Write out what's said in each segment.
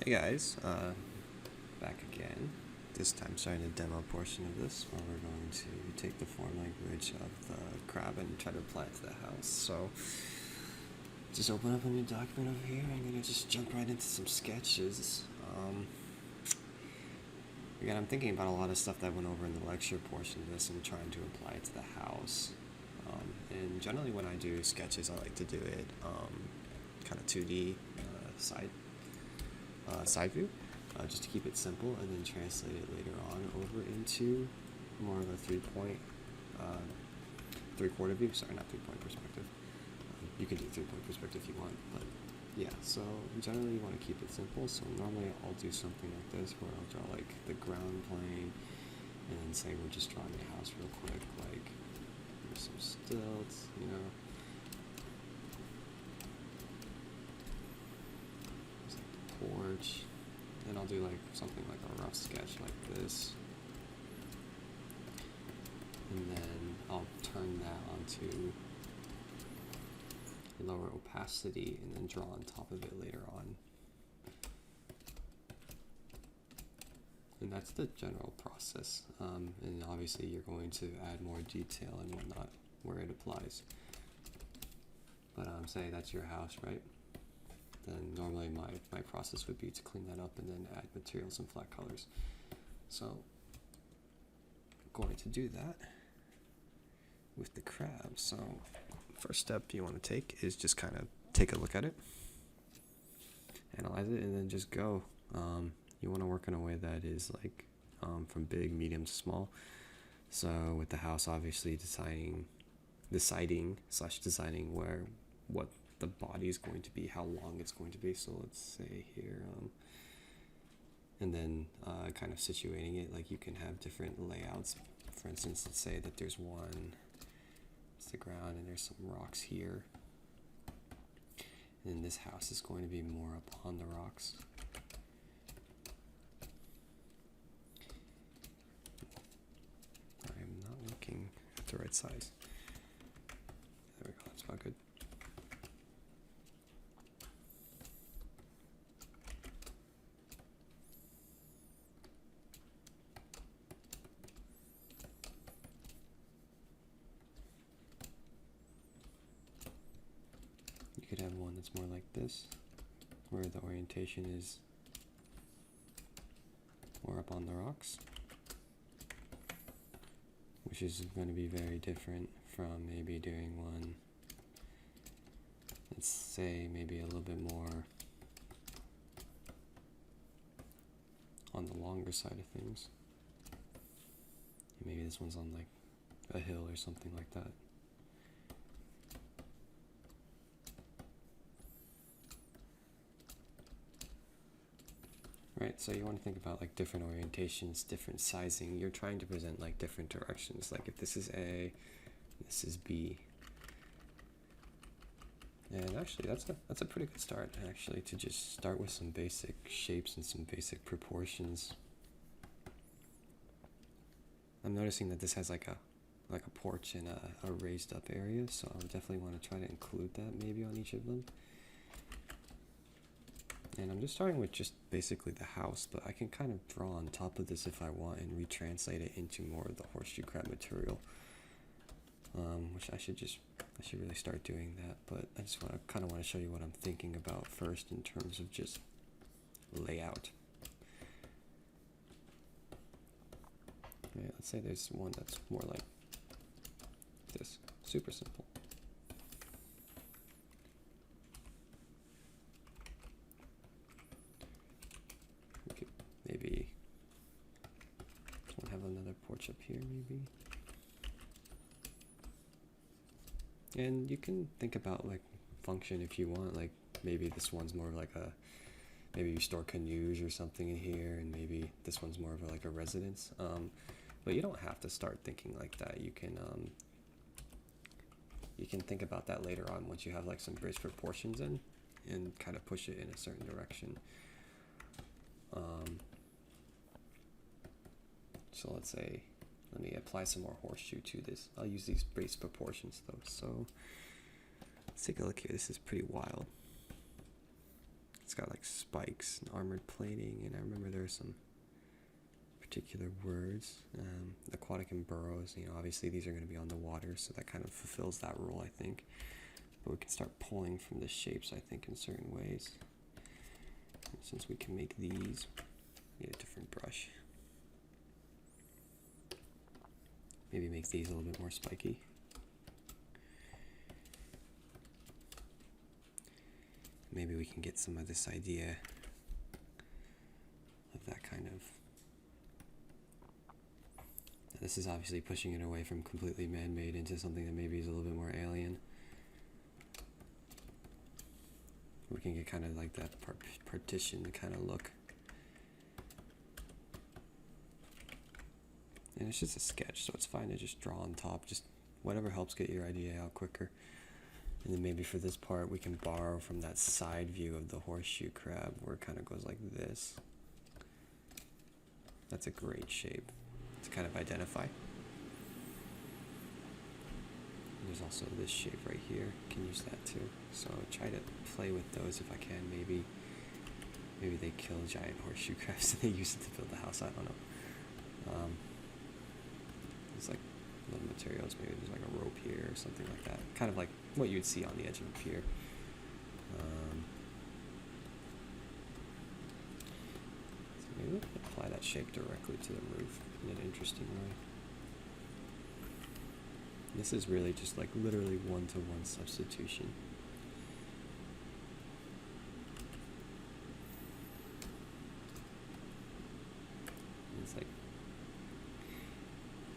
Hey guys, back again. This time starting the demo portion of this where we're going to take the form language of the crab and try to apply it to the house. So just open up a new document over here. I'm going to just jump right into some sketches. Again, I'm thinking about a lot of stuff that went over in the lecture portion of this and trying to apply it to the house. And generally when I do sketches, I like to do it kind of 2D side view, just to keep it simple, and then translate it later on over into more of a three-quarter view. Sorry, not 3-point perspective. You can do 3-point perspective if you want, but yeah. So generally you want to keep it simple. So normally I'll do something like this, where I'll draw like the ground plane, and then say we're just drawing a house real quick, like there's some stilts, you know. Porch, and I'll do like something like a rough sketch like this, and then I'll turn that onto a lower opacity and then draw on top of it later on. And that's the general process, and obviously you're going to add more detail and whatnot where it applies, but say that's your house, right? Then normally my process would be to clean that up and then add materials and flat colors. So I'm going to do that with the crab. So first step you want to take is just kind of take a look at it, analyze it, and then just go. You want to work in a way that is like from big, medium to small. So with the house, obviously deciding what the body is going to be, how long it's going to be. So let's say here, and then kind of situating it, like you can have different layouts. For instance, let's say that there's one, it's the ground, and there's some rocks here, and then this house is going to be more up on the rocks. I'm not looking at the right size. There we go, that's about good. You could have one that's more like this, where the orientation is more up on the rocks, which is going to be very different from maybe doing one, let's say maybe a little bit more on the longer side of things. Maybe this one's on like a hill or something like that. Right, so you want to think about like different orientations, different sizing. You're trying to present like different directions. Like if this is A, this is B. And actually that's a pretty good start, actually, to just start with some basic shapes and some basic proportions. I'm noticing that this has like a porch and a raised up area, so I would definitely want to try to include that maybe on each of them. And I'm just starting with just basically the house, but I can kind of draw on top of this if I want and retranslate it into more of the horseshoe crab material, which I should really start doing that. But I just kind of want to show you what I'm thinking about first in terms of just layout. Okay, let's say there's one that's more like this, super simple. Maybe we'll have another porch up here, maybe. And you can think about like function if you want, like maybe this one's more like maybe you store canoes or something in here, and maybe this one's more of like a residence. But you don't have to start thinking like that. You can think about that later on once you have like some base proportions in, and kind of push it in a certain direction. So let's say, let me apply some more horseshoe to this. I'll use these base proportions though. So let's take a look here. This is pretty wild. It's got like spikes and armored plating, and I remember there are some particular words. Aquatic and burrows, obviously these are going to be on the water, so that kind of fulfills that role, I think. But we can start pulling from the shapes, I think, in certain ways. And since we can make these, get a different brush. Maybe make these a little bit more spiky. Maybe we can get some of this idea of that kind of... This is obviously pushing it away from completely man-made into something that maybe is a little bit more alien. We can get kind of like that partition kind of look. And it's just a sketch, so it's fine to just draw on top, just whatever helps get your idea out quicker. And then maybe for this part, we can borrow from that side view of the horseshoe crab, where it kind of goes like this. That's a great shape to kind of identify. There's also this shape right here. You can use that too. So try to play with those if I can. Maybe they kill giant horseshoe crabs and they use it to build the house. I don't know. There's like little materials. Maybe there's like a rope here or something like that. Kind of like what you'd see on the edge of a pier. So maybe we can apply that shape directly to the roof in an interesting way. This is really just like literally one-to-one substitution. It's like,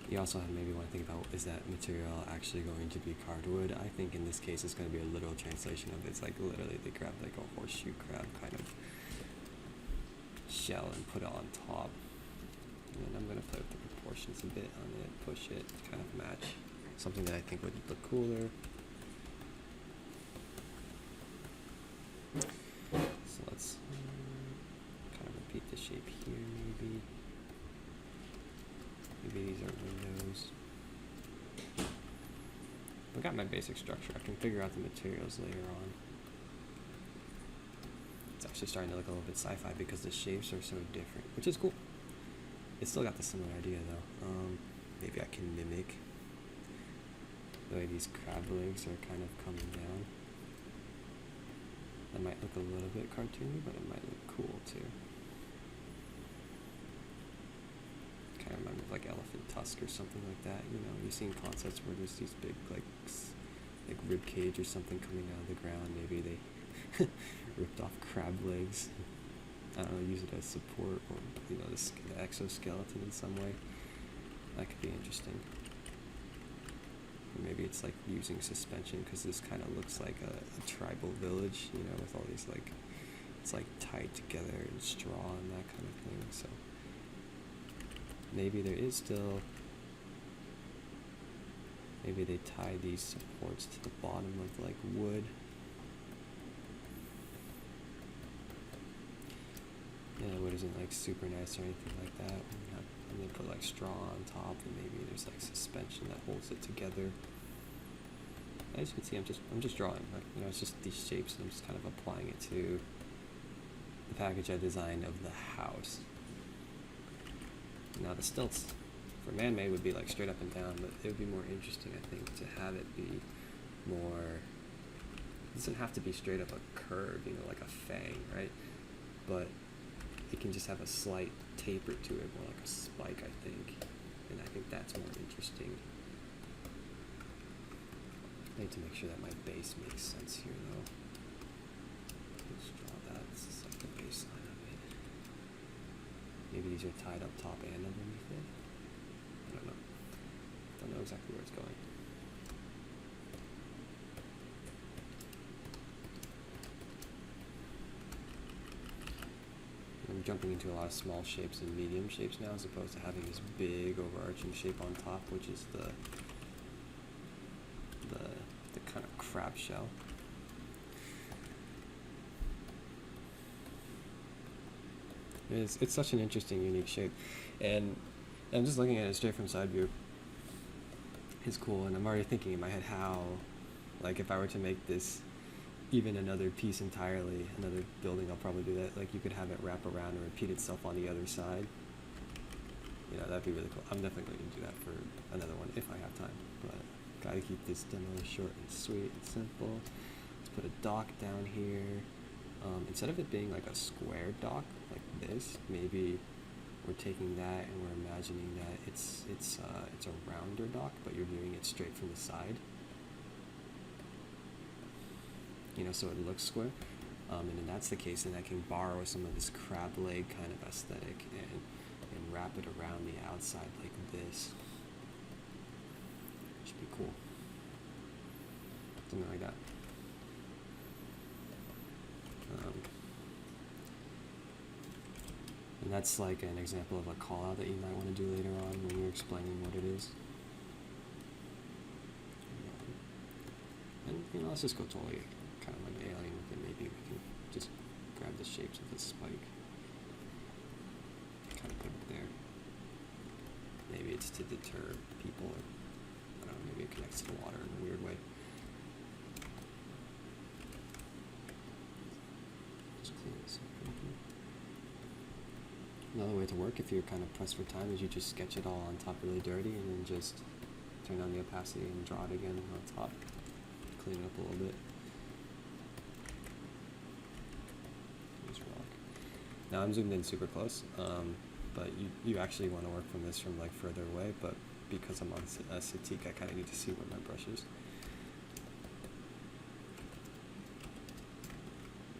you also maybe want to think about, is that material actually going to be carved wood? I think in this case it's going to be a literal translation of it. It's like literally they grab like a horseshoe crab kind of shell and put it on top. And then I'm going to play with the proportions a bit on it, push it, kind of match something that I think would look cooler. So let's kind of repeat the shape here, maybe. Maybe these are windows. I got my basic structure. I can figure out the materials later on. It's actually starting to look a little bit sci-fi because the shapes are so different, which is cool. It's still got the similar idea though. Maybe I can mimic the way these crab legs are kind of coming down. That might look a little bit cartoony, but it might look cool too. Kind of reminds me of like elephant tusk or something like that. You've seen concepts where there's these big like rib cage or something coming out of the ground. Maybe they ripped off crab legs. I don't know, use it as support, or the exoskeleton in some way. That could be interesting. Or maybe it's like using suspension, because this kind of looks like a tribal village, with all these it's like tied together in straw and that kind of thing. So maybe there is still, maybe they tie these supports to the bottom of like wood. Yeah, the wood isn't like super nice or anything like that. And they put like straw on top, and maybe there's like suspension that holds it together. As you can see, I'm just drawing. It's just these shapes, and I'm just kind of applying it to the package I designed of the house. Now the stilts for man-made would be like straight up and down, but it would be more interesting, I think, to have it be more. It doesn't have to be straight up a curve, like a fang, right? But it can just have a slight taper to it, more like a spike, I think. And I think that's more interesting. I need to make sure that my base makes sense here, though. Let's draw that. This is like the baseline of it. Maybe these are tied up top and underneath it. I don't know. Don't know exactly where it's going. I'm jumping into a lot of small shapes and medium shapes now, as opposed to having this big overarching shape on top, which is the kind of crab shell. It's such an interesting, unique shape, and I'm just looking at it straight from side view. It's cool, and I'm already thinking in my head how, like, if I were to make this even another piece entirely, another building, I'll probably do that. Like you could have it wrap around and repeat itself on the other side. You know, that'd be really cool. I'm definitely going to do that for another one if I have time. But gotta keep this demo short and sweet and simple. Let's put a dock down here. Instead of it being like a square dock like this, maybe we're taking that and we're imagining that it's a rounder dock, but you're viewing it straight from the side. You know, so it looks square. And if that's the case, then I can borrow some of this crab leg kind of aesthetic and wrap it around the outside like this. Should be cool. Something like that. And that's like an example of a call out that you might want to do later on when you're explaining what it is. And you know, let's just go totally kind of like alien with it. Maybe we can just grab the shapes of this spike, kind of put it there. Maybe it's to deter people, or I don't know, maybe it connects to the water in a weird way. Just clean this up real quick. Another way to work if you're kind of pressed for time is you just sketch it all on top really dirty and then just turn on the opacity and draw it again on top. Clean it up a little bit. Just rock. Now I'm zoomed in super close, but you actually want to work from this from like further away, but because I'm on Cintiq, I kind of need to see where my brush is.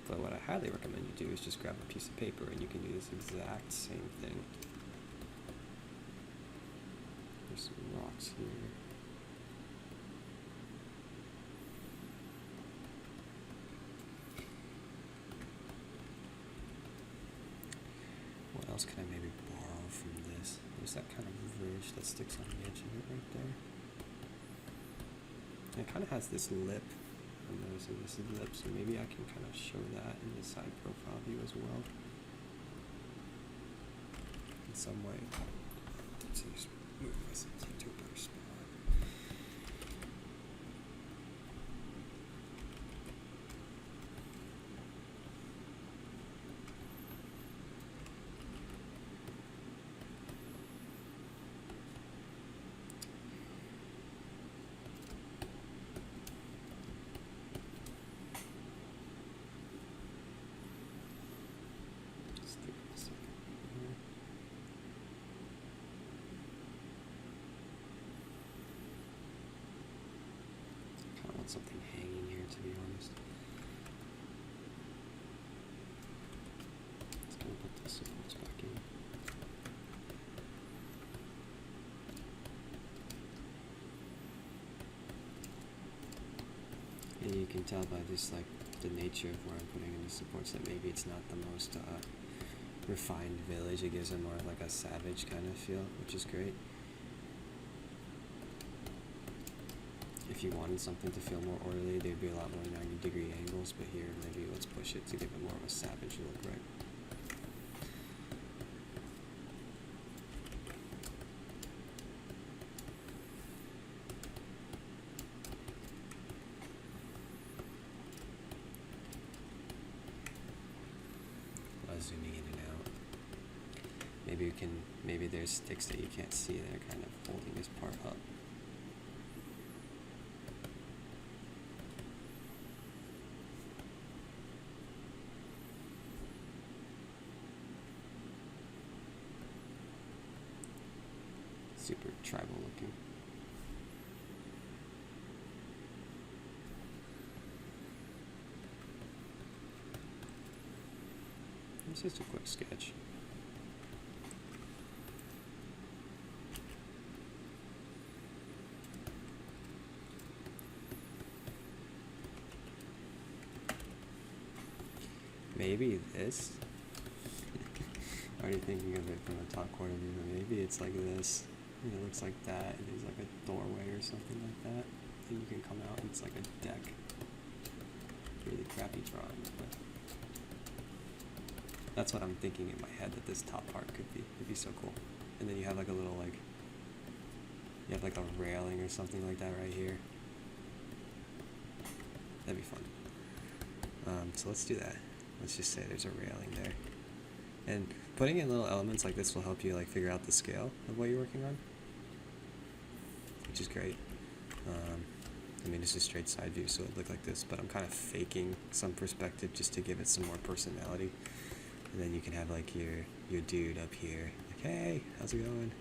But what I highly recommend you do is just grab a piece of paper and you can do this exact same thing. There's some rocks here. What else can I maybe borrow from this? There's that kind of ridge that sticks on the edge of it right there. And it kind of has this lip. I'm noticing this is lip, so maybe I can kind of show that in the side profile view as well. In some way. Let's just move my Cintiq to a better spot. Something hanging here, to be honest. Let's go put the supports back in. And you can tell by this, like, the nature of where I'm putting in the supports, that maybe it's not the most refined village. It gives it more of like a savage kind of feel, which is great. If you wanted something to feel more orderly, there'd be a lot more 90-degree angles, but here maybe let's push it to give it more of a savage look, right? Zooming in and out. Maybe there's sticks that you can't see that are kind of holding this part up. Super tribal looking. It's just a quick sketch. Maybe this. Already thinking of it from a top corner view, but maybe it's like this. And it looks like that, and there's like a doorway or something like that. And you can come out and it's like a deck. Really crappy drawing, but that's what I'm thinking in my head that this top part could be. It'd be so cool. And then you have like a little you have like a railing or something like that right here. That'd be fun. So let's do that. Let's just say there's a railing there. And putting in little elements like this will help you like figure out the scale of what you're working on, which is great. I mean, this is straight side view, so it looked like this, but I'm kind of faking some perspective just to give it some more personality. And then you can have like your dude up here, like, hey, how's it going?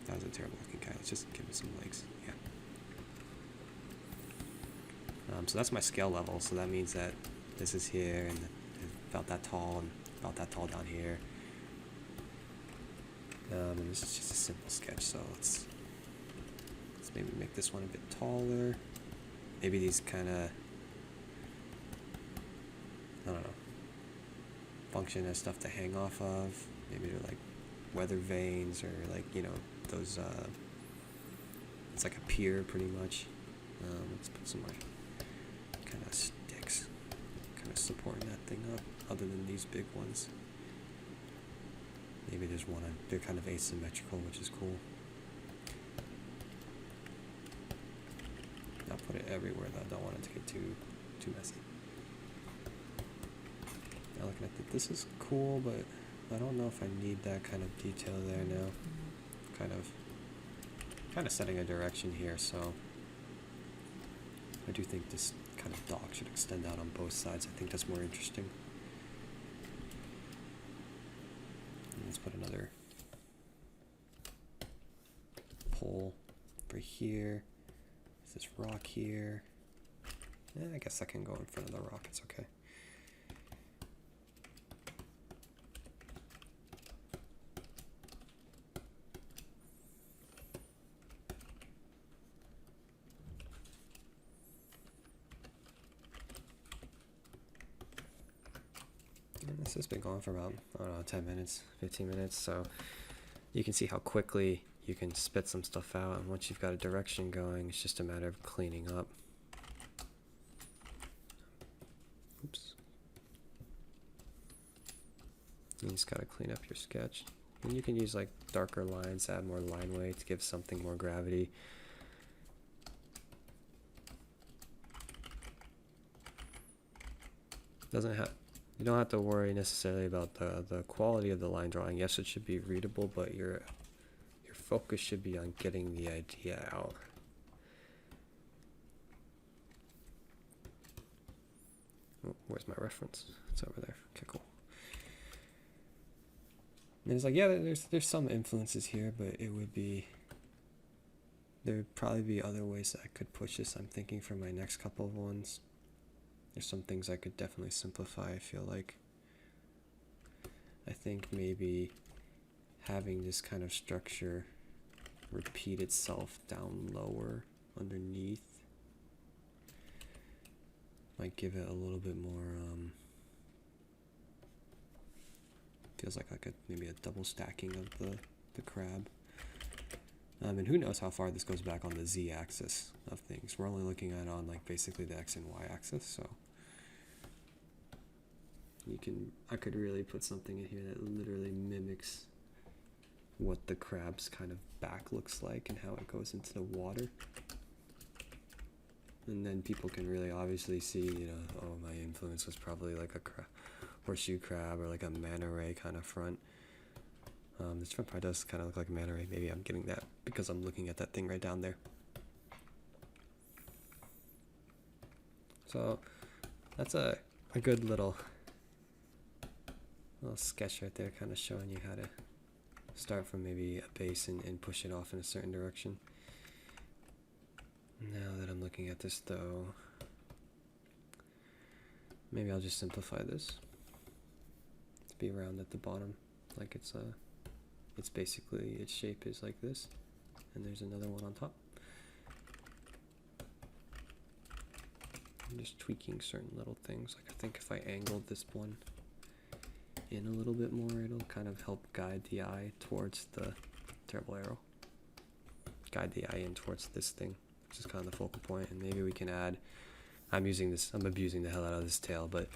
That was a terrible looking guy. Let's just give him some legs. Yeah. So that's my scale level. So that means that this is here and about that tall and about that tall down here. And this is just a simple sketch. So let's maybe make this one a bit taller. Maybe these kind of, I don't know, function as stuff to hang off of. Maybe they're like weather vanes or like, you know, those, it's like a pier pretty much. Let's put some like kind of sticks kind of supporting that thing up other than these big ones. Maybe there's one, they're kind of asymmetrical, which is cool. Not put it everywhere though, I don't want it to get too messy. Now looking at this is cool, but I don't know if I need that kind of detail there now. Kind of setting a direction here, so I do think this kind of dock should extend out on both sides. I think that's more interesting. And let's put another pole for here. This rock here. I guess I can go in front of the rock, it's okay. And this has been going for about, I don't know, 10 minutes, 15 minutes, so you can see how quickly you can spit some stuff out, and once you've got a direction going, it's just a matter of cleaning up. Oops. You just gotta clean up your sketch. And you can use like darker lines, add more line weight to give something more gravity. You don't have to worry necessarily about the quality of the line drawing. Yes, it should be readable, but your focus should be on getting the idea out. Oh, where's my reference? It's over there. Okay, cool. And it's like, yeah, there's some influences here, but there'd probably be other ways that I could push this. I'm thinking for my next couple of ones. There's some things I could definitely simplify, I feel like. I think maybe having this kind of structure repeat itself down lower underneath might give it a little bit more, feels like maybe a double stacking of the crab. And who knows how far this goes back on the z-axis of things. We're only looking at it on like basically the x and y axis, so I could really put something in here that literally mimics what the crab's kind of back looks like and how it goes into the water. And then people can really obviously see, you know, oh, my influence was probably like a horseshoe crab or like a manta ray kind of front. This front part does kind of look like a manta ray. Maybe I'm getting that because I'm looking at that thing right down there. So that's a good little sketch right there, kind of showing you how to start from maybe a base and push it off in a certain direction. Now that I'm looking at this though, maybe I'll just simplify this to be round at the bottom, like it's basically, its shape is like this, and there's another one on top. I'm just tweaking certain little things. Like I think if I angled this one in a little bit more, it'll kind of help guide the eye towards the terrible arrow. Guide the eye in towards this thing, which is kind of the focal point. And maybe we can add, I'm abusing the hell out of this tail, but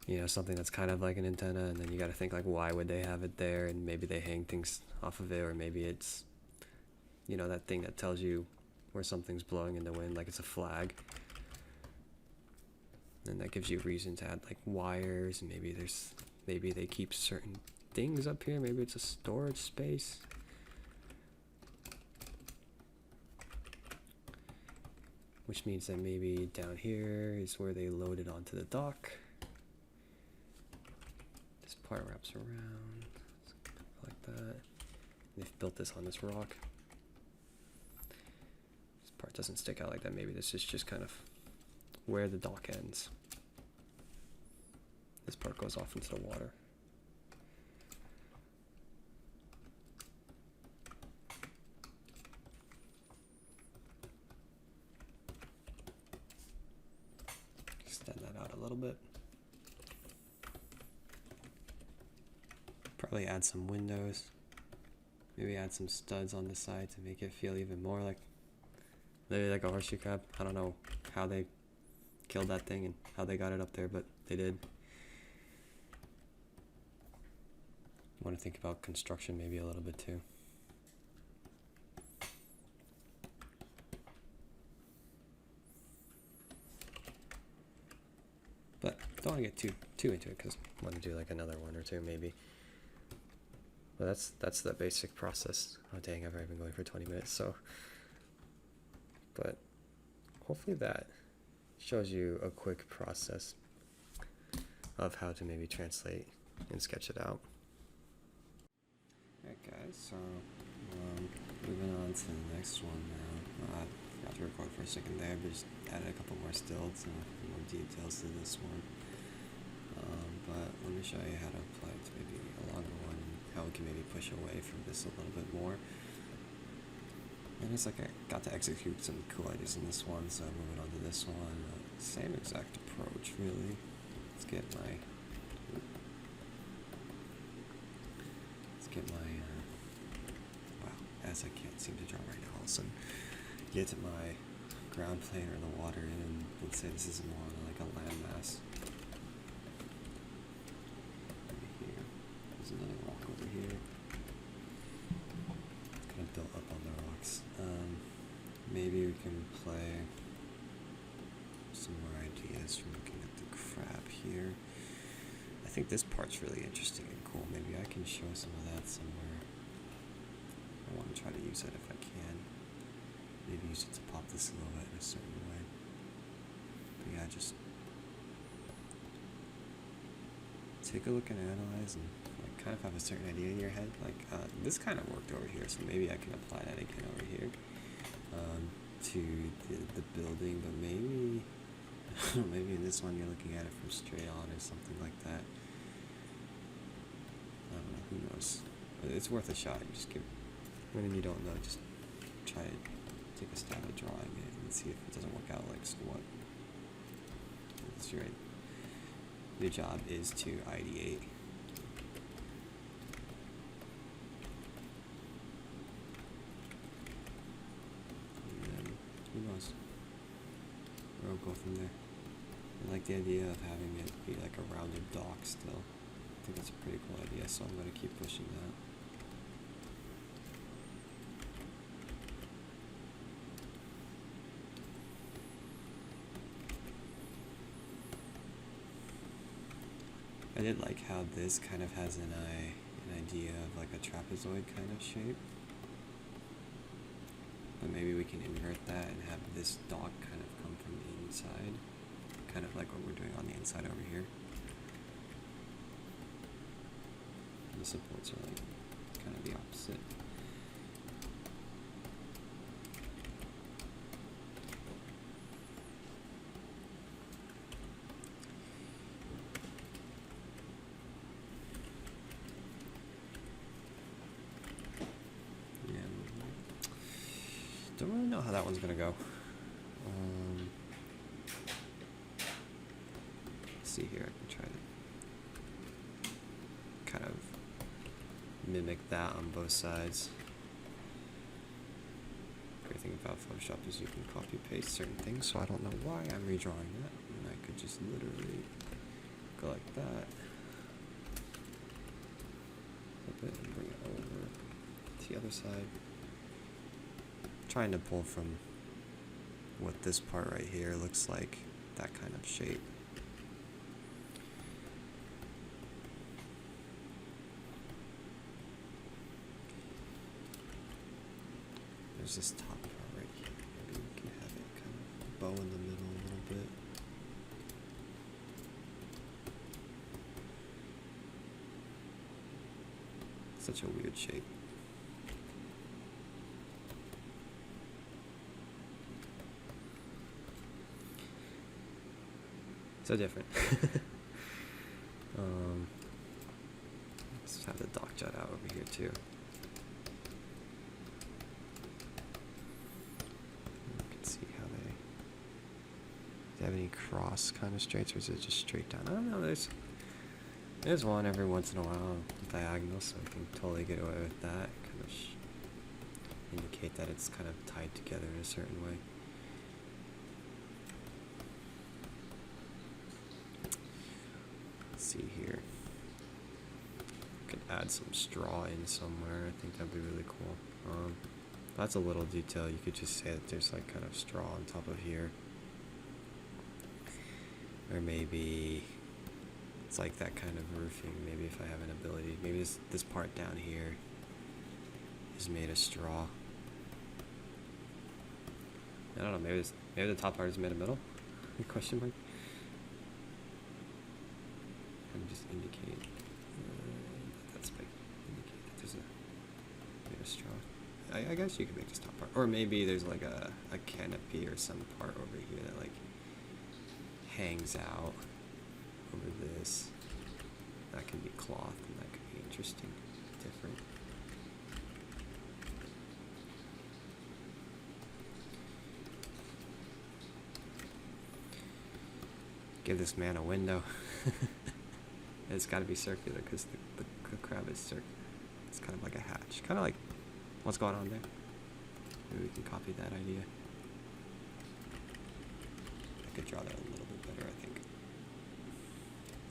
you know, something that's kind of like an antenna, and then you got to think like, why would they have it there? And maybe they hang things off of it, or maybe it's, you know, that thing that tells you where something's blowing in the wind, like it's a flag. And that gives you reason to add like wires, and maybe they keep certain things up here. Maybe it's a storage space. Which means that maybe down here is where they load it onto the dock. This part wraps around like that. They've built this on this rock. This part doesn't stick out like that. Maybe this is just kind of where the dock ends. This part goes off into the water. Extend that out a little bit. Probably add some windows. Maybe add some studs on the side to make it feel even more like maybe like a horseshoe crab. I don't know how they killed that thing and how they got it up there, but they did. Want to think about construction maybe a little bit too. But don't want to get too into it because I want to do like another one or two maybe. But that's the basic process. Oh dang, I've already been going for 20 minutes, so. But hopefully that shows you a quick process of how to maybe translate and sketch it out. Alright guys, so moving on to the next one now. I forgot to record for a second there, but just added a couple more stilts and a couple more details to this one. But let me show you how to apply it to maybe a longer one and how we can maybe push away from this a little bit more. And it's like I got to execute some cool ideas in this one, so moving on to this one. Same exact approach, really. Let's get my wow, as I can't seem to draw right now, all of a sudden get my ground plane or the water in, and let's say this is more like a landmass. Over here, there's another rock over here. It's kind of built up on the rocks. Maybe we can play some more ideas from looking at the crab here. I think this part's really interesting and cool. Maybe I can show some of that somewhere. I want to try to use it if I can. Maybe use it to pop this silhouette in a certain way. But yeah, just take a look and analyze and like kind of have a certain idea in your head. Like this kind of worked over here, so maybe I can apply that again over here to the building. But maybe maybe in this one you're looking at it from straight on or something like that. I don't know, who knows? But it's worth a shot. You just give, when you don't know, just try to take a stab at drawing it and see if it doesn't work out. Like, so what? That's right. Your job is to ideate. And then, who knows? Where we'll go from there. I like the idea of having it be like a rounded dock still. I think that's a pretty cool idea, so I'm going to keep pushing that. I did like how this kind of has an idea of like a trapezoid kind of shape. But maybe we can invert that and have this dock kind of come from the inside. Kind of like what we're doing on the inside over here. And the supports are like kind of the opposite. Don't really know how that one's gonna go. Let's see here, I can try to kind of mimic that on both sides. Great thing about Photoshop is you can copy paste certain things, so I don't know why I'm redrawing that. And I could just literally go like that. Flip it and bring it over to the other side. Trying to pull from what this part right here looks like, that kind of shape. There's this top part right here. Maybe we can have it kind of bow in the middle a little bit. Such a weird shape. So different. Let's have the dock jut out over here too. You can see how they have any cross kind of straights, or is it just straight down? I don't know. There's one every once in a while diagonal, so we can totally get away with that. Kind of indicate that it's kind of tied together in a certain way. Let's see here. Could add some straw in somewhere. I think that'd be really cool. That's a little detail. You could just say that there's like kind of straw on top of here, or maybe it's like that kind of roofing. Maybe if I have an ability, maybe this part down here is made of straw. I don't know. Maybe the top part is made of metal. Question mark. And just indicate that's big. Indicate that there's made of straw. I guess you could make this top part, or maybe there's like a canopy or some part over here that like hangs out over this. That can be cloth, and that could be interesting, different. Give this man a window. It's got to be circular because the crab is circular. It's kind of like a hatch, kind of like what's going on there. Maybe we can copy that idea. I could draw that a little bit better, I think.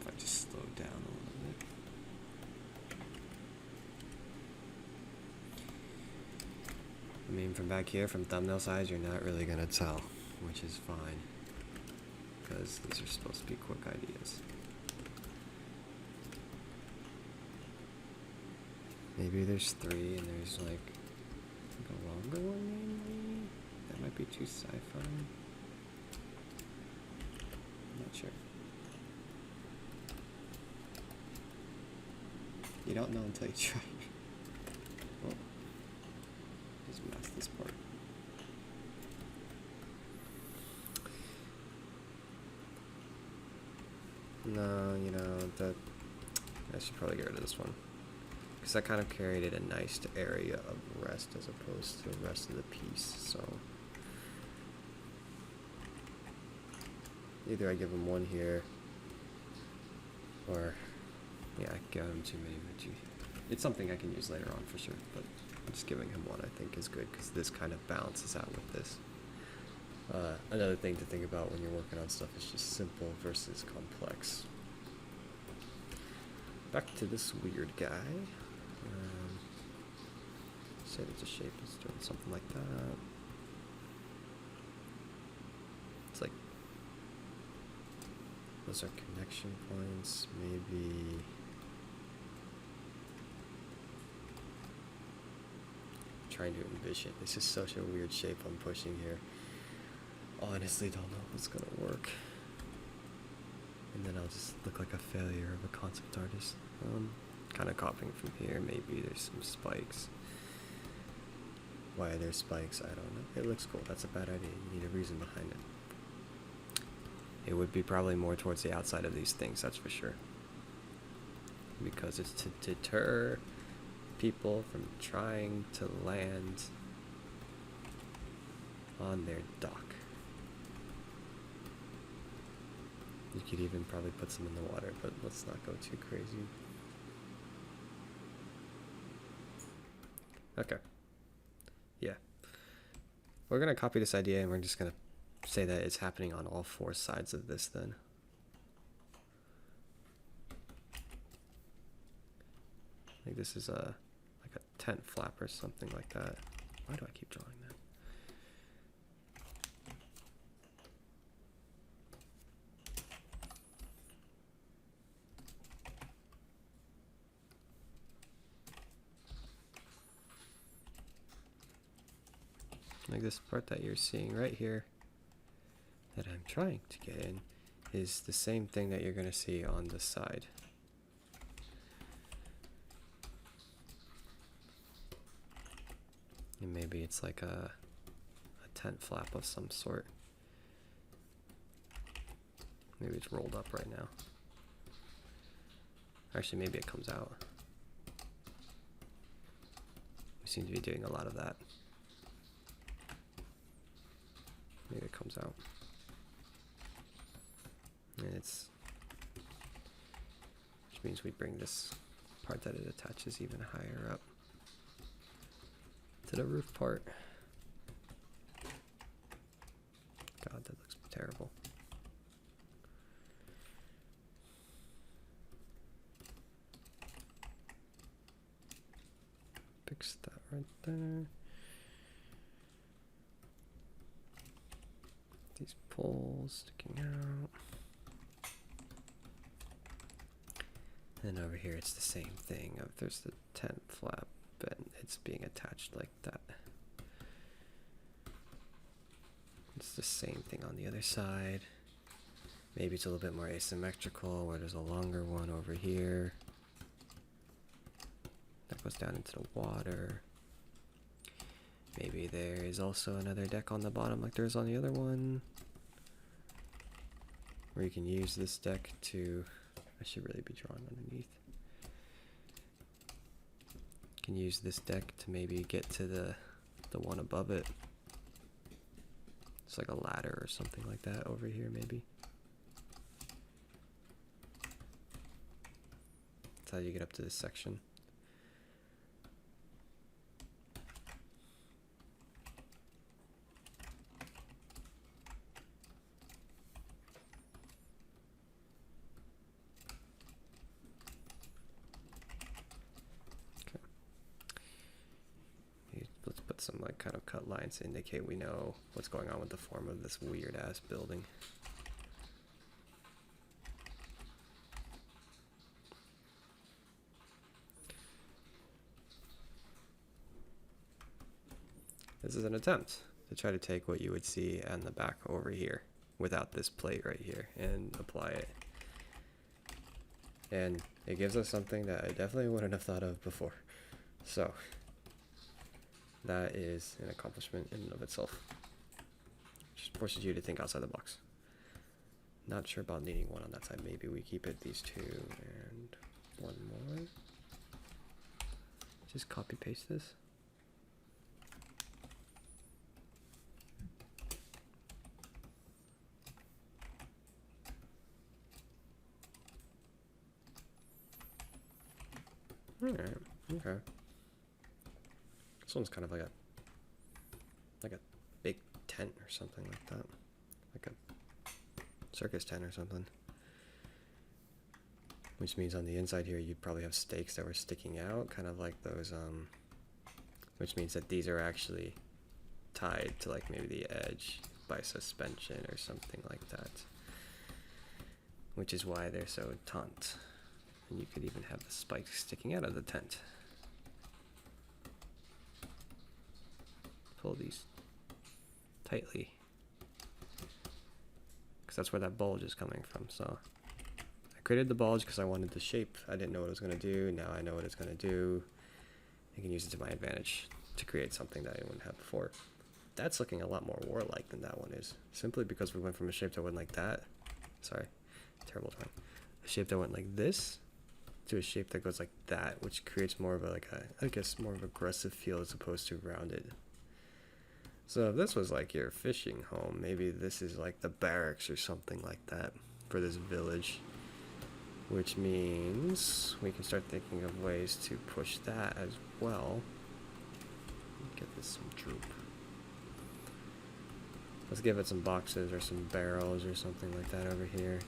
If I just slow down a little bit. I mean, from back here, from thumbnail size, you're not really gonna tell, which is fine, because these are supposed to be quick ideas. Maybe there's 3 and there's like a longer one maybe? That might be too sci-fi. I'm not sure. You don't know until you try. Oh. Just mask this part. No, you know, I should probably get rid of this one. Because I kind of created a nice area of rest as opposed to the rest of the piece, so either I give him one here, or yeah, I give him too many veggie. It's something I can use later on for sure, but just giving him one I think is good because this kind of balances out with this. Another thing to think about when you're working on stuff is just simple versus complex. Back to this weird guy. Say that the shape is doing something like that. It's like those are connection points, maybe. I'm trying to envision. This is such a weird shape I'm pushing here. Honestly, don't know if it's gonna work. And then I'll just look like a failure of a concept artist. Kind of copying from here. Maybe there's some spikes. Why are there spikes? I don't know. It looks cool. That's a bad idea. You need a reason behind it. It would be probably more towards the outside of these things, that's for sure. Because it's to deter people from trying to land on their dock. You could even probably put some in the water, but let's not go too crazy. Okay. Yeah. We're going to copy this idea and we're just going to say that it's happening on all 4 sides of this then. I think this is like a tent flap or something like that. Why do I keep drawing that? Like this part that you're seeing right here that I'm trying to get in is the same thing that you're going to see on the side. And maybe it's like a tent flap of some sort. Maybe it's rolled up right now. Actually, maybe it comes out. We seem to be doing a lot of that. Maybe it comes out. And it's, which means we bring this part that it attaches even higher up to the roof part. God, that looks terrible. Fix that right there. These poles sticking out. And over here it's the same thing. There's the tent flap and it's being attached like that. It's the same thing on the other side. Maybe it's a little bit more asymmetrical where there's a longer one over here. That goes down into the water. Maybe there is also another deck on the bottom like there's on the other one. Where you can use this deck to, I should really be drawing underneath. You can use this deck to maybe get to the one above it. It's like a ladder or something like that over here maybe. That's how you get up to this section. Let's put some like kind of cut lines to indicate we know what's going on with the form of this weird ass building. This is an attempt to try to take what you would see on the back over here without this plate right here and apply it. And it gives us something that I definitely wouldn't have thought of before. So that is an accomplishment in and of itself. Just forces you to think outside the box. Not sure about needing one on that side. Maybe we keep it these two and one more. Just copy paste this. Alright, okay. This one's kind of like a big tent or something like that. Like a circus tent or something. Which means on the inside here you'd probably have stakes that were sticking out, kind of like those, which means that these are actually tied to like maybe the edge by suspension or something like that. Which is why they're so taut. And you could even have the spikes sticking out of the tent. Pull these tightly, because that's where that bulge is coming from. So I created the bulge because I wanted the shape. I didn't know what it was going to do. Now I know what it's going to do. I can use it to my advantage to create something that I wouldn't have before. That's looking a lot more warlike than that one is, simply because we went from a shape that went like that. Sorry, terrible time. A shape that went like this to a shape that goes like that, which creates more of a, like a, I guess, more of an aggressive feel as opposed to rounded. So if this was like your fishing home, maybe this is like the barracks or something like that for this village, which means we can start thinking of ways to push that as well. Get this some droop. Let's give it some boxes or some barrels or something like that over here.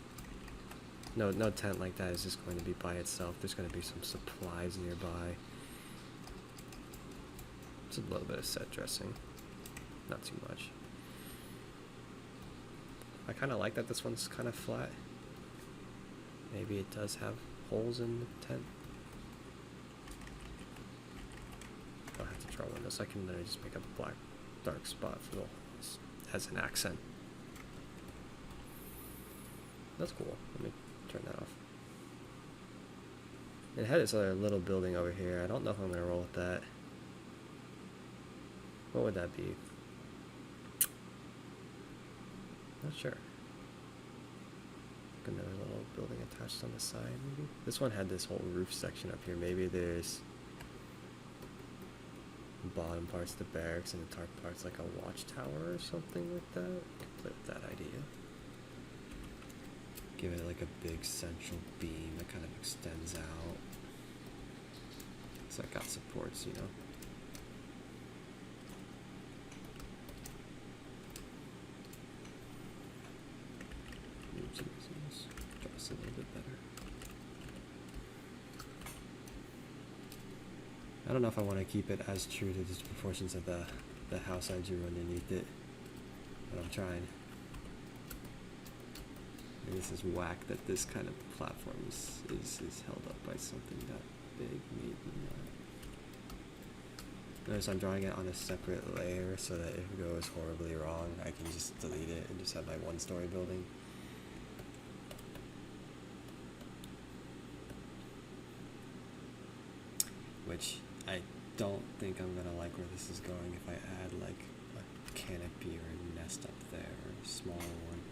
No tent like that is just going to be by itself. There's going to be some supplies nearby. Just a little bit of set dressing. Not too much. I kind of like that this one's kind of flat. Maybe it does have holes in the tent. I'll have to draw windows. I can literally just make up a black dark spot for the house as an accent. That's cool. Let me turn that off. It had this other little building over here. I don't know if I'm gonna roll with that. What would that be? Not sure. Another little building attached on the side, maybe? This one had this whole roof section up here. Maybe there's bottom parts of the barracks and the top parts like a watchtower or something like that. Could play with that idea. Give it like a big central beam that kind of extends out. So it got supports, you know. Just a little bit better. I don't know if I want to keep it as true to the proportions of the house I drew underneath it, but I'm trying. And this is whack that this kind of platform is held up by something that big, maybe not. Notice I'm drawing it on a separate layer so that if it goes horribly wrong, I can just delete it and just have my one-story building. Which I don't think I'm gonna like where this is going if I add like a canopy or a nest up there or a smaller one.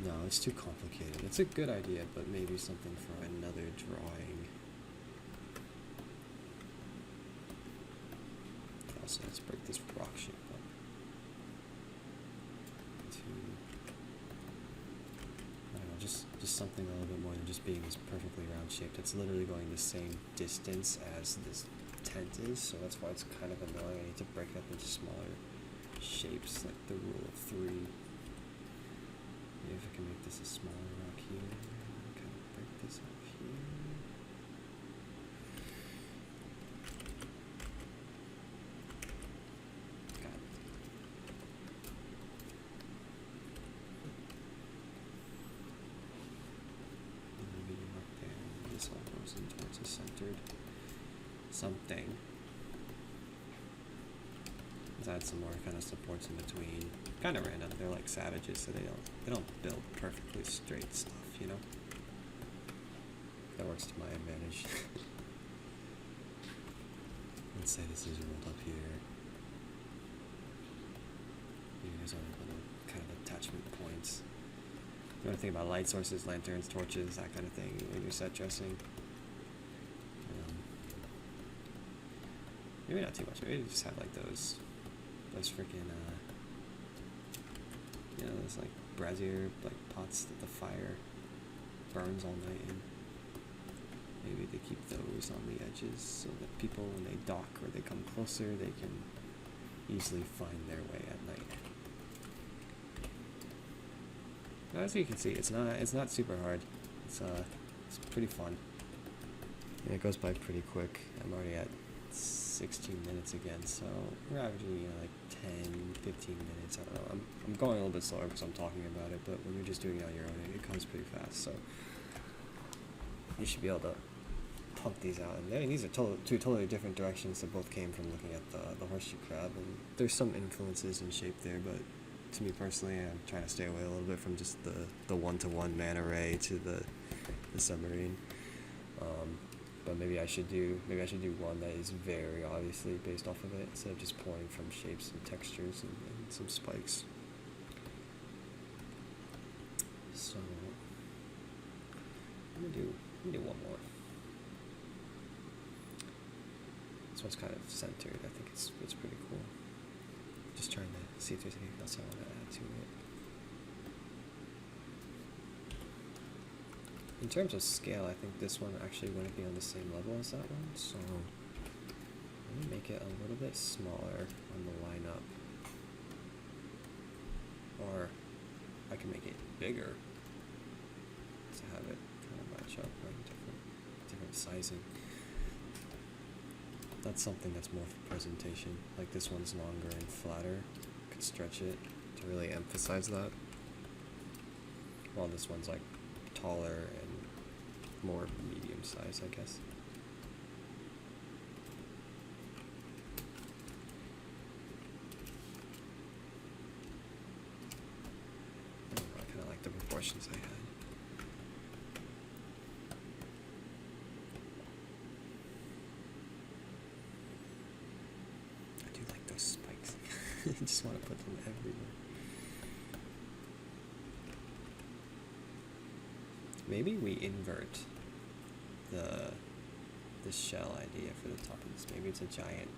No, it's too complicated. It's a good idea, but maybe something for another drawing. Also, let's break this rock shape up. I don't know, just something a little bit more than just being this perfectly round shape. It's literally going the same distance as this tent is, so that's why it's kind of annoying. I need to break it up into smaller shapes, like the rule of 3. Maybe if I can make this a smaller rock here, kind of break this up here. Got it. Maybe up there. This all goes in towards a centered something. Let's add some more kind of supports in between. Kind of random. They're like savages, so they don't build perfectly straight stuff, you know. That works to my advantage. Let's say this is rolled up here. Here's our little kind of attachment points. You want to think about light sources, lanterns, torches, that kind of thing when you're set dressing. Maybe not too much. Maybe just have like those freaking you know, those like brazier like pots that the fire burns all night in. Maybe they keep those on the edges so that people, when they dock or they come closer, they can easily find their way at night. As you can see, it's not super hard. It's pretty fun. And it goes by pretty quick. I'm already at 16 minutes again, so we're averaging, you know, like 10, 15 minutes. I don't know. I'm going a little bit slower because I'm talking about it, but when you're just doing it on your own, it comes pretty fast. So you should be able to pump these out. And I mean, these are two totally different directions that both came from looking at the horseshoe crab, and there's some influences in shape there, but to me personally, I'm trying to stay away a little bit from just the one-to-one manta ray to the submarine. But maybe I should do one that is very obviously based off of it instead of just pulling from shapes and textures and some spikes. So I'm gonna do one more. This one's kind of centered. I think it's pretty cool. Just trying to see if there's anything else I want to add to it. In terms of scale, I think this one actually wouldn't be on the same level as that one, so let me make it a little bit smaller on the lineup. Or I can make it bigger to have it kind of match up, like different sizing. That's something that's more for presentation. Like this one's longer and flatter. Could stretch it to really emphasize that. While this one's like taller and more medium size, I guess. questions I had. I do like those spikes. I just want to put them everywhere. Maybe we invert the shell idea for the top of this. Maybe it's a giant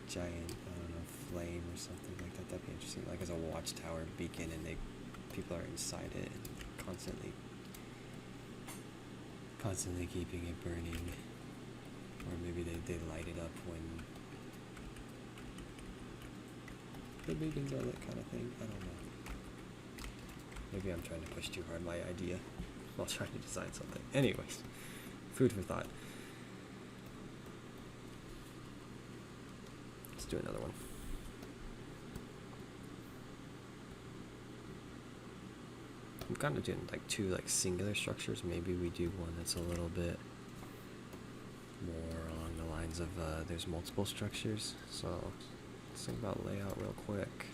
giant, I don't know, flame or something like that. That'd be interesting. Like as a watchtower beacon, and people are inside it and constantly keeping it burning. Or maybe they light it up when the beacons are lit, kind of thing. I don't know. Maybe I'm trying to push too hard my idea while trying to design something. Anyways, food for thought. Let's do another one. I'm kind of doing like two like singular structures. Maybe we do one that's a little bit more along the lines of there's multiple structures. So let's think about layout real quick.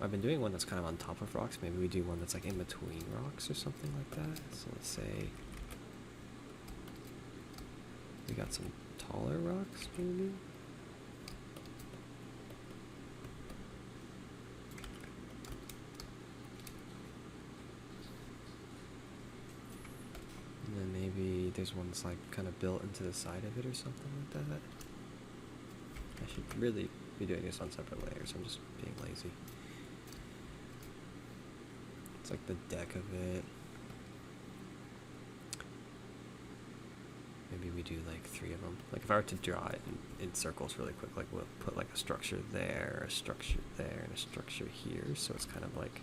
I've been doing one that's kind of on top of rocks. Maybe we do one that's like in between rocks or something like that. So let's say we got some taller rocks, maybe. And then maybe there's one that's like kind of built into the side of it or something like that. I should really be doing this on separate layers. I'm just being lazy. It's like the deck of it. Maybe we do like 3 of them. Like if I were to draw it in circles really quick, like we'll put like a structure there, a structure there, and a structure here. So it's kind of like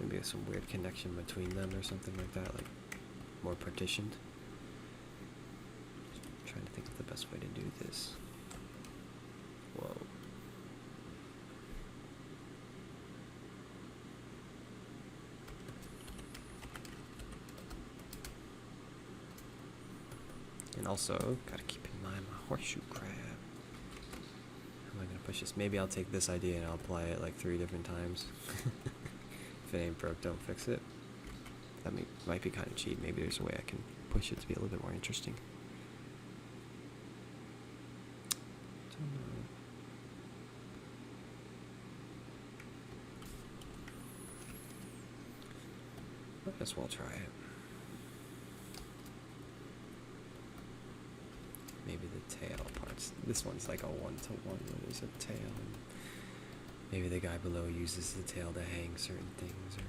maybe some weird connection between them or something like that, like more partitioned. Just trying to think of the best way to do this. Whoa. And also, gotta keep in mind my horseshoe crab. How am I gonna push this? Maybe I'll take this idea and I'll apply it like 3 different times. If it ain't broke, don't fix it. That might be kind of cheap. Maybe there's a way I can push it to be a little bit more interesting. Don't know. I guess we'll try it. Maybe the tail parts. This one's like a 1-to-1 where there's a tail, and maybe the guy below uses the tail to hang certain things, or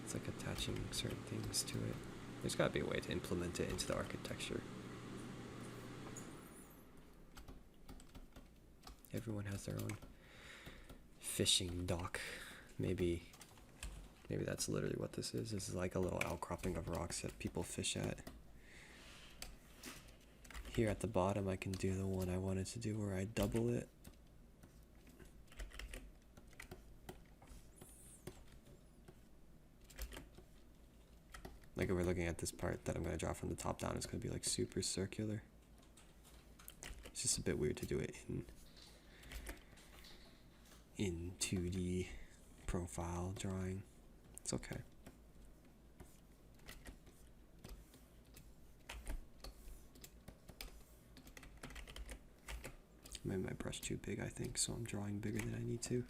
it's like attaching certain things to it. There's got to be a way to implement it into the architecture. Everyone has their own fishing dock. Maybe that's literally what this is. This is like a little outcropping of rocks that people fish at. Here at the bottom, I can do the one I wanted to do where I double it. Like if we're looking at this part that I'm going to draw from the top down, it's going to be like super circular. It's just a bit weird to do it in 2D profile drawing. It's okay. I made my brush too big, I think, so I'm drawing bigger than I need to.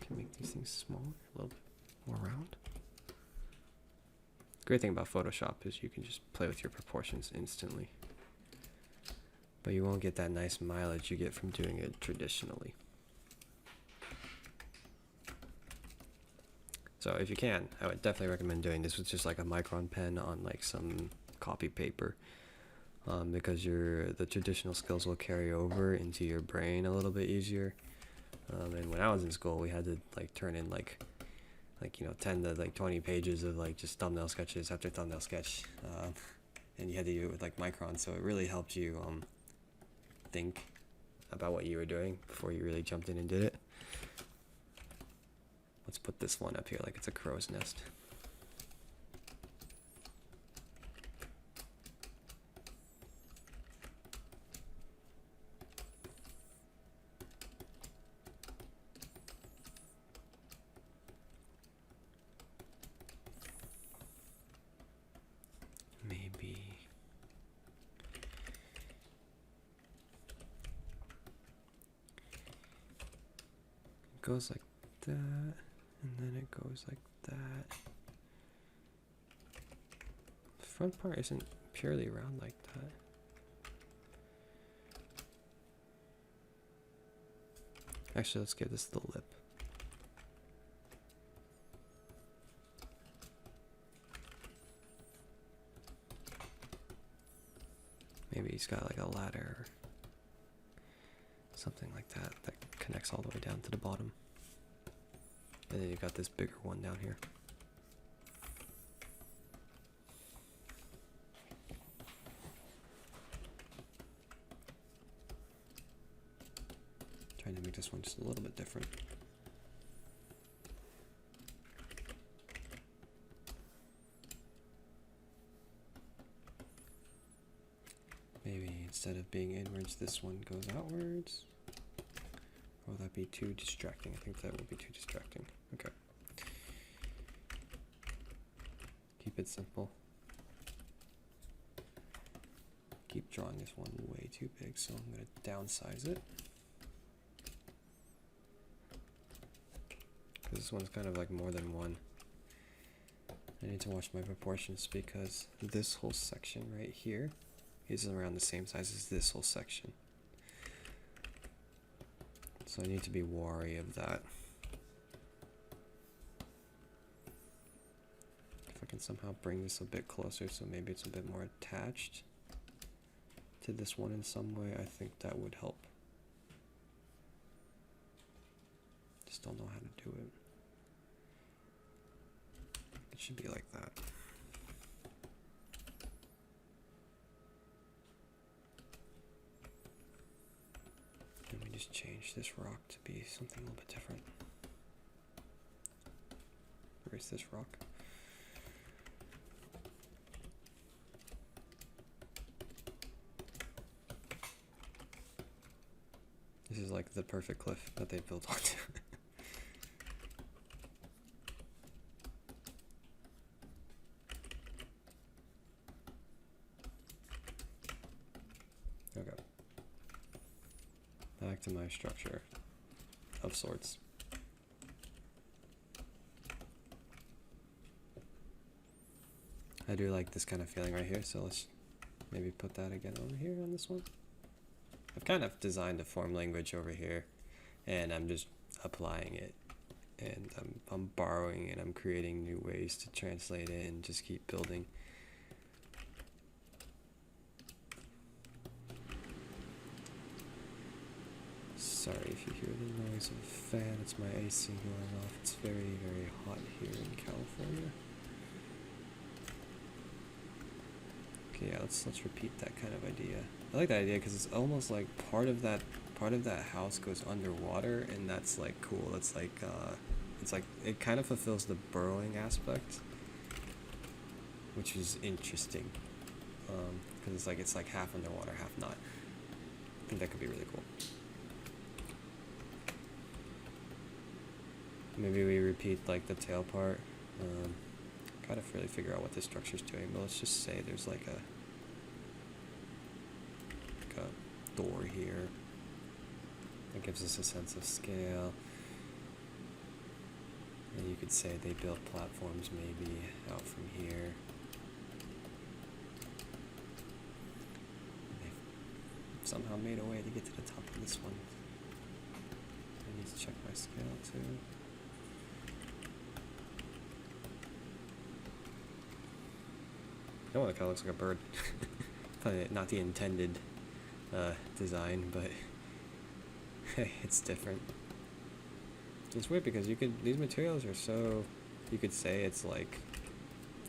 Can make these things smaller, a little bit more round. Great thing about Photoshop is you can just play with your proportions instantly. But you won't get that nice mileage you get from doing it traditionally. So if you can, I would definitely recommend doing this with just like a micron pen on like some copy paper, because the traditional skills will carry over into your brain a little bit easier. And when I was in school, we had to like turn in like 10 to like 20 pages of like just thumbnail sketches after thumbnail sketch, and you had to do it with like micron, so it really helped you think about what you were doing before you really jumped in and did it. Let's put this one up here like it's a crow's nest. goes like that, and then it goes like that. The front part isn't purely round like that. Actually, let's give this the lip. Maybe he's got like a ladder or something like that that connects all the way down to the bottom. And then you got this bigger one down here. Trying to make this one just a little bit different. Maybe instead of being inwards, this one goes outwards. Or will that be too distracting? I think that would be too distracting. Okay. Keep it simple. Keep drawing this one way too big, so I'm going to downsize it. Because this one's kind of like more than one. I need to watch my proportions because this whole section right here is around the same size as this whole section. So I need to be wary of that. If I can somehow bring this a bit closer so maybe it's a bit more attached to this one in some way, I think that would help. Just don't know how to do it. It should be like that. Let me just change this rock to be something a little bit different. Erase this rock. This is like the perfect cliff that they built onto. Okay. Back to my structure of sorts. I do like this kind of feeling right here, so let's maybe put that again over here on this one. I've kind of designed a form language over here, and I'm just applying it, and I'm borrowing it, I'm creating new ways to translate it and just keep building. Sorry if you hear the noise of a fan, it's my AC going off. It's very, very hot here in California. Okay, yeah, let's repeat that kind of idea. I like that idea because it's almost like part of that house goes underwater, and that's like cool. It's like it kind of fulfills the burrowing aspect, which is interesting. Because it's like half underwater, half not. I think that could be really cool. Maybe we repeat like the tail part. Gotta really figure out what this structure's doing, but let's just say there's like a door here that gives us a sense of scale. And you could say they built platforms maybe out from here. They've somehow made a way to get to the top of this one. I need to check my scale too. That one kind of looks like a bird. Probably not the intended design, but hey, it's different. It's weird because these materials are so, you could say it's like,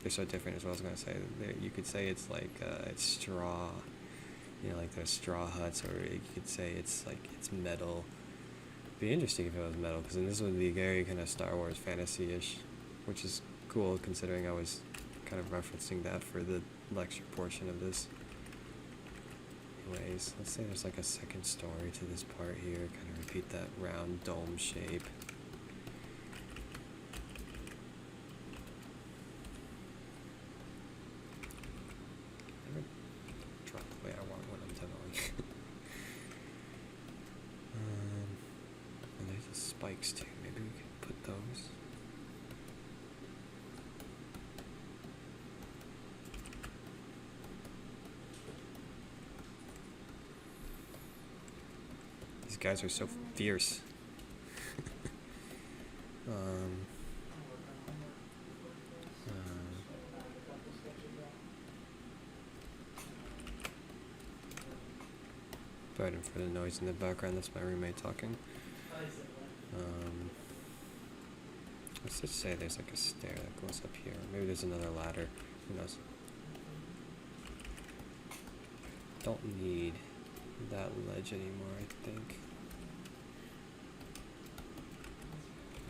they're so different is what I was going to say. You could say it's like, it's straw, like there's straw huts, or you could say it's like, it's metal. It'd be interesting if it was metal, because then this would be very kind of Star Wars fantasy-ish, which is cool considering I was kind of referencing that for the lecture portion of this. Anyways, let's say there's like a second story to this part here, kind of repeat that round dome shape. Never drop the way I want when I'm demoing. And there's a spot spikes too. Maybe we could put those. These guys are so fierce. Pardon for the noise in the background, that's my roommate talking. Let's just say there's like a stair that goes up here. Maybe there's another ladder. Who knows? Don't need that ledge anymore, I think.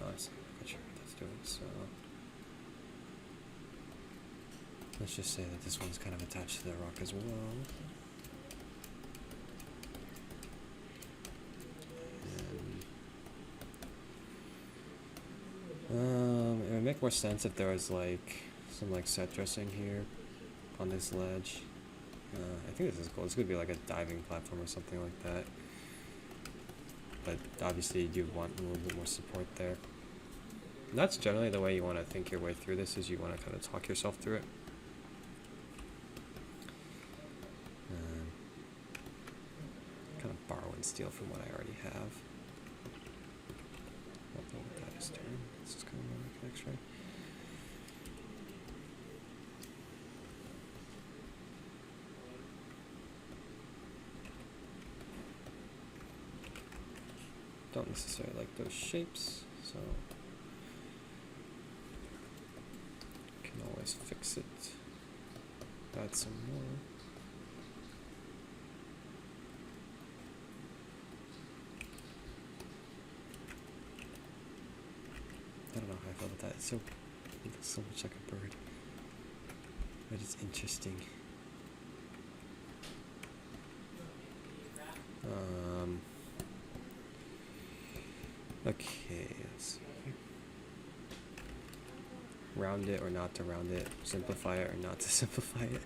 Nice. Not sure what that's doing, so let's just say that this one's kind of attached to the rock as well. It would make more sense if there was like some like set dressing here on this ledge. I think this is cool. This could be like a diving platform or something like that. But obviously you want a little bit more support there. And that's generally the way you want to think your way through this, is you want to kind of talk yourself through it. Kind of borrow and steal from what I already have. Nothing with that is turn. Let's just kind of like an X-ray. Don't necessarily like those shapes, so can always fix it. Add some more. I don't know how I feel about that. It's so, it looks so much like a bird, but it's interesting. Okay, let's see. Round it or not to round it. Simplify it or not to simplify it.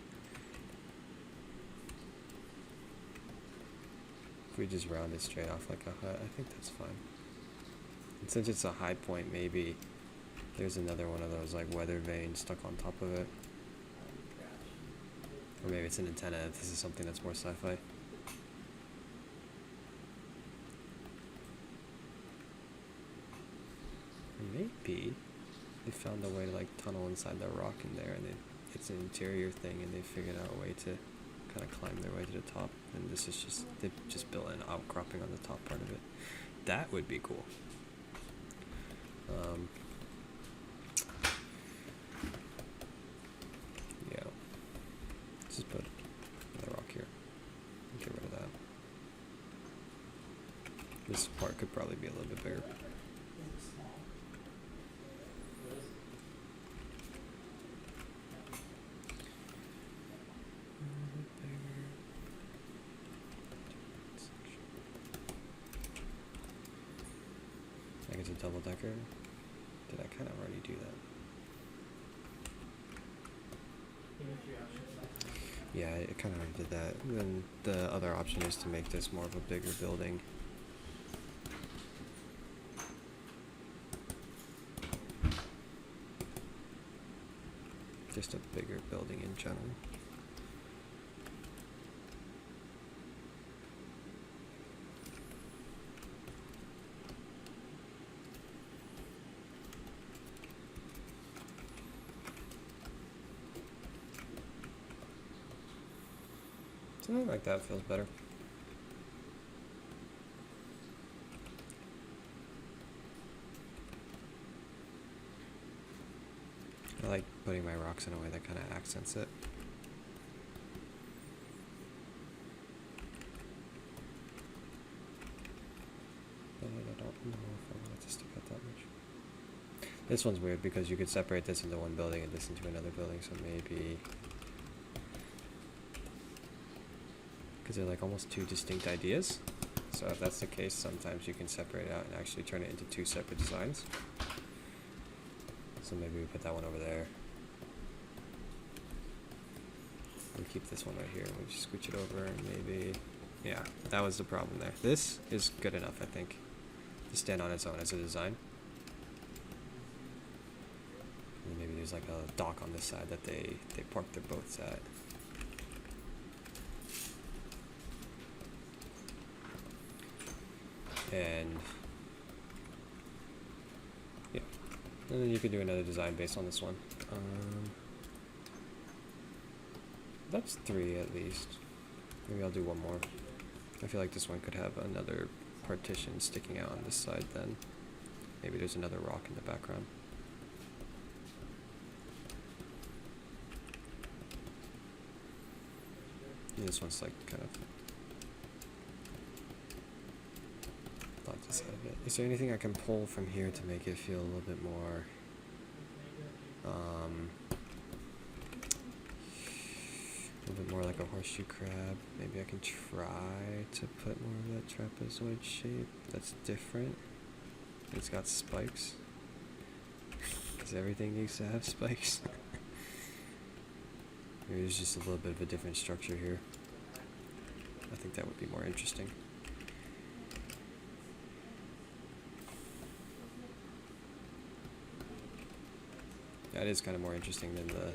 If we just round it straight off like a hut, I think that's fine. And since it's a high point, maybe there's another one of those like weather vanes stuck on top of it. Or maybe it's an antenna if this is something that's more sci-fi. Maybe they found a way to like tunnel inside the rock in there, and it's an interior thing, and they figured out a way to kind of climb their way to the top. And this is just, they've just built an outcropping on the top part of it. That would be cool. Yeah. Let's just put the rock here. Get rid of that. This part could probably be a little bit bigger. It's a double decker. Did I kind of already do that? Yeah, I kind of already did that. And then the other option is to make this more of a bigger building. Just a bigger building in general. Something like that feels better. I like putting my rocks in a way that kind of accents it. But I don't know if I want it to stick out that much. This one's weird because you could separate this into one building and this into another building, so maybe... because they're like almost two distinct ideas. So if that's the case, sometimes you can separate it out and actually turn it into two separate designs. So maybe we put that one over there. And keep this one right here. We just scooch it over and maybe... yeah, that was the problem there. This is good enough, I think. to stand on its own as a design. And maybe there's like a dock on this side that they park their boats at. And yeah, and then you could do another design based on this one. That's 3 at least. Maybe I'll do one more. I feel like this one could have another partition sticking out on this side then. Maybe there's another rock in the background. And this one's like kind of thought this out of it. Is there anything I can pull from here to make it feel a little bit more a little bit more like a horseshoe crab? Maybe I can try to put more of that trapezoid shape that's different. It's got spikes, because everything needs to have spikes. Maybe there's just a little bit of a different structure here. I think that would be more interesting. That is kind of more interesting than the,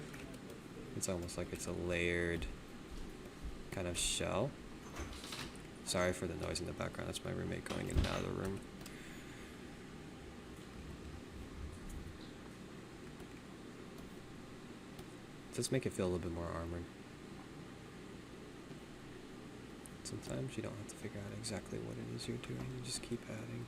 it's almost like it's a layered kind of shell. Sorry for the noise in the background, that's my roommate going in and out of the room. Let's make it feel a little bit more armored. Sometimes you don't have to figure out exactly what it is you're doing, you just keep adding.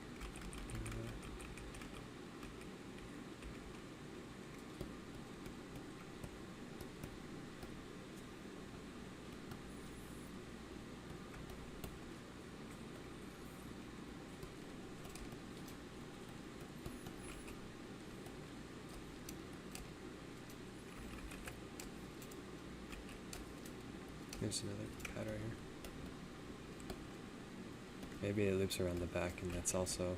There's another pad right here. Maybe it loops around the back and that's also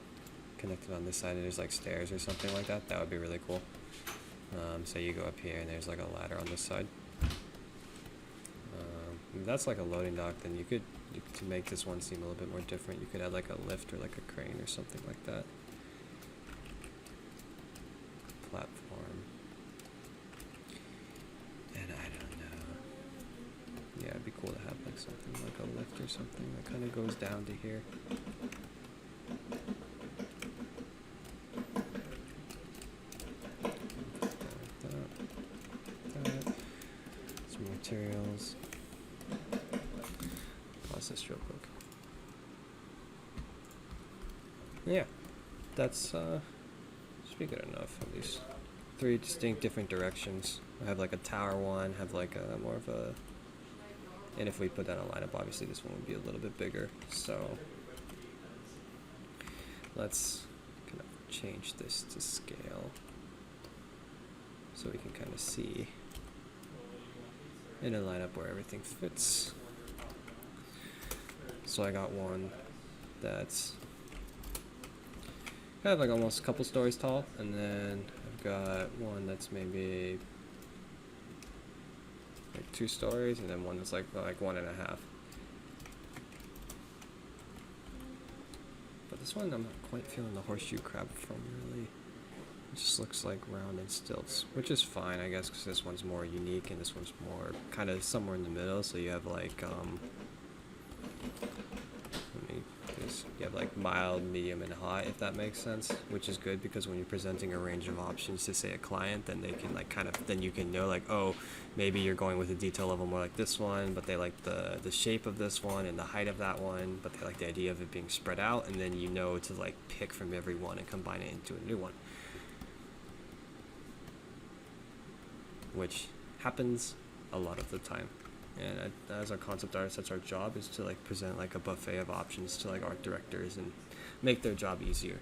connected on this side and there's like stairs or something like that. That would be really cool. So you go up here and there's like a ladder on this side. If that's like a loading dock, then you could, to make this one seem a little bit more different, you could add like a lift or like a crane or something like that. Platform. And I don't know. Yeah, it'd be cool to have like something like a lift or something that kind of goes down to here. Some materials. Pause this real quick. Yeah, that's should be good enough. At least 3 distinct different directions. I have like a tower one, have like a more of a, and if we put that on lineup, obviously this one would be a little bit bigger. So let's kind of change this to scale so we can kind of see in a lineup where everything fits. So I got one that's kind of like almost a couple stories tall, and then I've got one that's maybe like 2 stories, and then one that's like 1.5. But this one I'm not quite feeling the horseshoe crab from, really. It just looks like round and stilts, which is fine, I guess, because this one's more unique and this one's more kind of somewhere in the middle. So you have like you have like mild, medium, and hot, if that makes sense, which is good because when you're presenting a range of options to say a client, then they can like kind of, then you can know like, oh, maybe you're going with a detail level more like this one, but they like the shape of this one and the height of that one, but they like the idea of it being spread out, and then you know to like pick from every one and combine it into a new one, which happens a lot of the time. And as our concept artists, that's our job, is to like present like a buffet of options to like art directors and make their job easier.